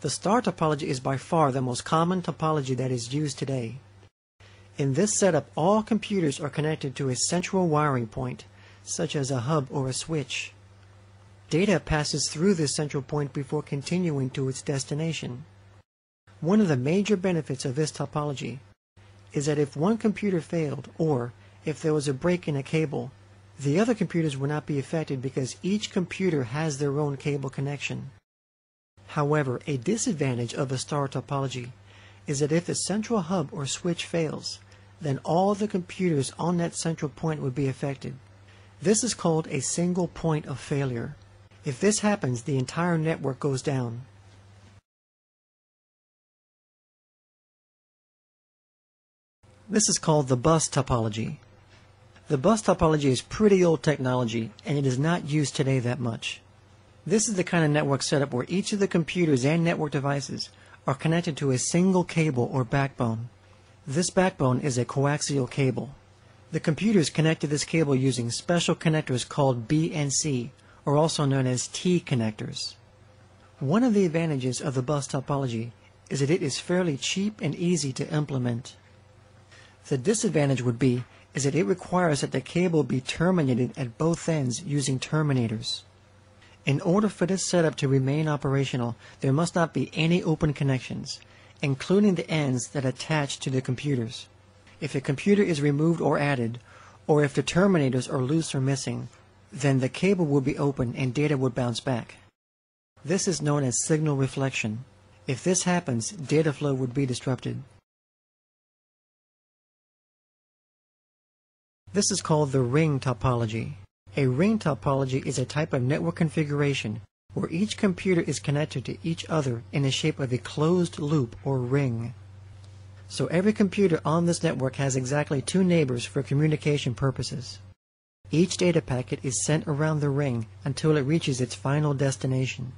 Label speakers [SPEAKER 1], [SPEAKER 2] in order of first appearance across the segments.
[SPEAKER 1] The star topology is by far the most common topology that is used today. In this setup, all computers are connected to a central wiring point, such as a hub or a switch. Data passes through this central point before continuing to its destination. One of the major benefits of this topology is that if one computer failed, or if there was a break in a cable, the other computers will not be affected because each computer has their own cable connection. However, a disadvantage of a star topology is that if the central hub or switch fails, then all the computers on that central point would be affected. This is called a single point of failure. If this happens, the entire network goes down. This is called the bus topology. The bus topology is pretty old technology, and it is not used today that much. This is the kind of network setup where each of the computers and network devices are connected to a single cable or backbone. This backbone is a coaxial cable. The computers connect to this cable using special connectors called B and C, or also known as T connectors. One of the advantages of the bus topology is that it is fairly cheap and easy to implement. The disadvantage would be is that it requires that the cable be terminated at both ends using terminators. In order for this setup to remain operational, there must not be any open connections, including the ends that attach to the computers. If a computer is removed or added, or if the terminators are loose or missing, then the cable will be open and data would bounce back. This is known as signal reflection. If this happens, data flow would be disrupted. This is called the ring topology. A ring topology is a type of network configuration where each computer is connected to each other in the shape of a closed loop or ring. So every computer on this network has exactly two neighbors for communication purposes. Each data packet is sent around the ring until it reaches its final destination.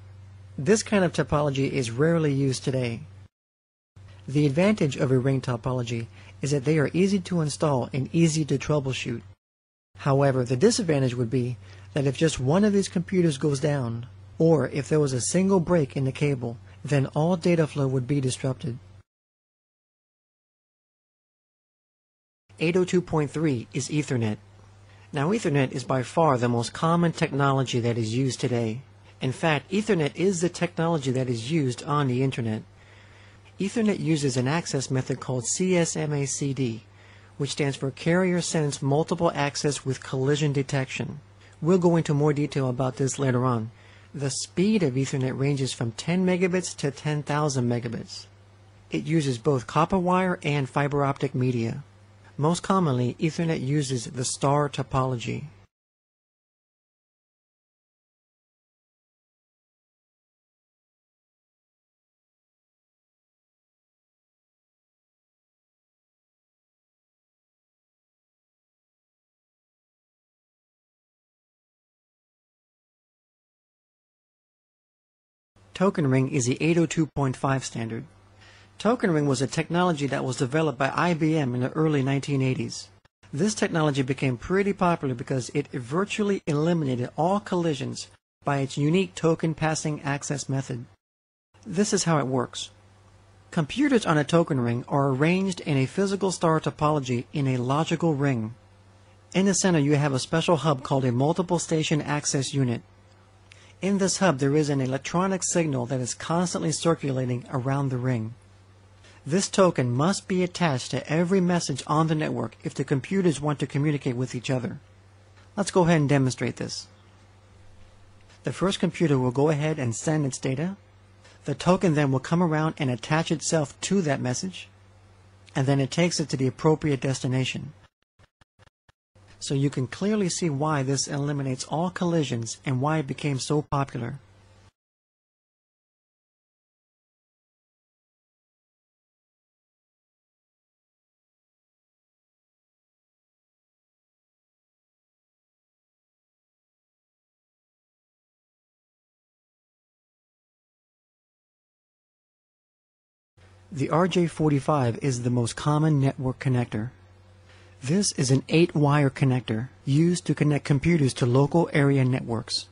[SPEAKER 1] This kind of topology is rarely used today. The advantage of a ring topology is that they are easy to install and easy to troubleshoot. However, the disadvantage would be that if just one of these computers goes down, or if there was a single break in the cable, then all data flow would be disrupted. 802.3 is Ethernet. Now, Ethernet is by far the most common technology that is used today. In fact, Ethernet is the technology that is used on the Internet. Ethernet uses an access method called CSMACD, which stands for Carrier Sense Multiple Access with Collision Detection. We'll go into more detail about this later on. The speed of Ethernet ranges from 10 megabits to 10,000 megabits. It uses both copper wire and fiber optic media. Most commonly, Ethernet uses the star topology. Token ring is the 802.5 standard. Token ring was a technology that was developed by IBM in the early 1980s. This technology became pretty popular because it virtually eliminated all collisions by its unique token passing access method. This is how it works. Computers on a token ring are arranged in a physical star topology in a logical ring. In the center you have a special hub called a multiple station access unit. In this hub there is an electronic signal that is constantly circulating around the ring. This token must be attached to every message on the network if the computers want to communicate with each other. Let's go ahead and demonstrate this. The first computer will go ahead and send its data. The token then will come around and attach itself to that message, and then it takes it to the appropriate destination. So you can clearly see why this eliminates all collisions and why it became so popular. The RJ45 is the most common network connector. This is an 8-wire connector used to connect computers to local area networks.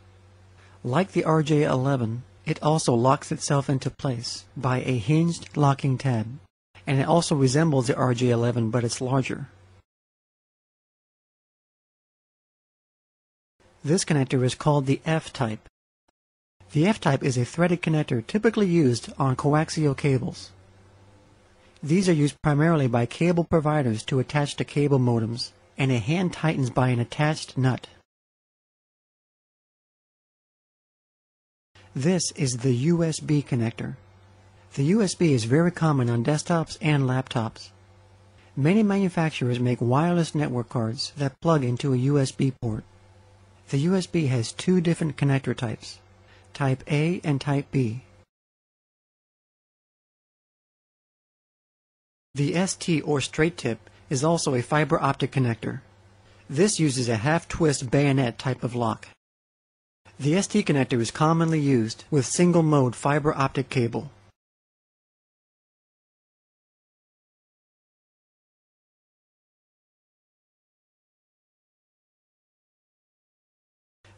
[SPEAKER 1] Like the RJ11, It also locks itself into place by a hinged locking tab, and it also resembles the RJ11, but it's larger. This connector is called the F-type. The F-type is a threaded connector typically used on coaxial cables. These are used primarily by cable providers to attach to cable modems, and a hand tightens by an attached nut. This is the USB connector. The USB is very common on desktops and laptops. Many manufacturers make wireless network cards that plug into a USB port. The USB has two different connector types, Type A and Type B. The ST or straight tip is also a fiber optic connector. This uses a half-twist bayonet type of lock. The ST connector is commonly used with single-mode fiber optic cable.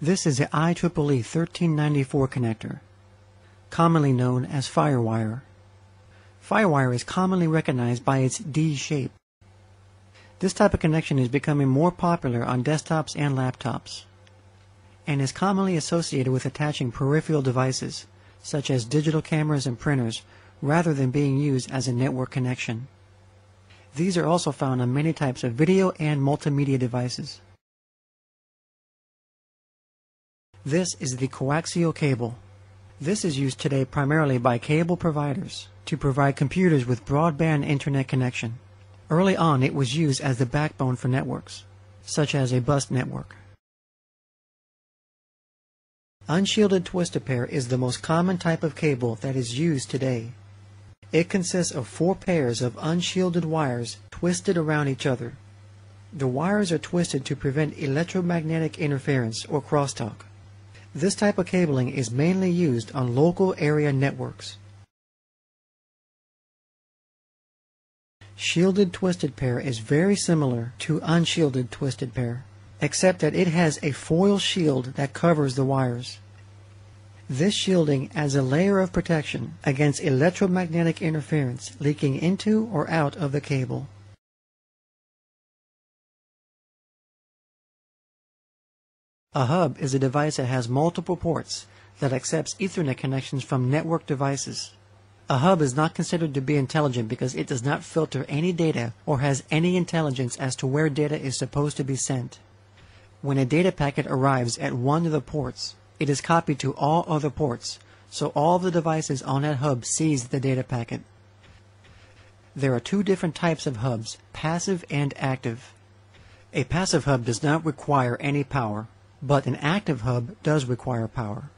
[SPEAKER 1] This is the IEEE 1394 connector, commonly known as FireWire. FireWire is commonly recognized by its D shape. This type of connection is becoming more popular on desktops and laptops, and is commonly associated with attaching peripheral devices, such as digital cameras and printers, rather than being used as a network connection. These are also found on many types of video and multimedia devices. This is the coaxial cable. This is used today primarily by cable providers to provide computers with broadband internet connection. Early on, it was used as the backbone for networks, such as a bus network. Unshielded twisted pair is the most common type of cable that is used today. It consists of 4 pairs of unshielded wires twisted around each other. The wires are twisted to prevent electromagnetic interference or crosstalk. This type of cabling is mainly used on local area networks. Shielded twisted pair is very similar to unshielded twisted pair, except that it has a foil shield that covers the wires. This shielding adds a layer of protection against electromagnetic interference leaking into or out of the cable. A hub is a device that has multiple ports that accepts Ethernet connections from network devices. A hub is not considered to be intelligent because it does not filter any data or has any intelligence as to where data is supposed to be sent. When a data packet arrives at one of the ports, it is copied to all other ports, so all of the devices on that hub sees the data packet. There are 2 different types of hubs, passive and active. A passive hub does not require any power, but an active hub does require power.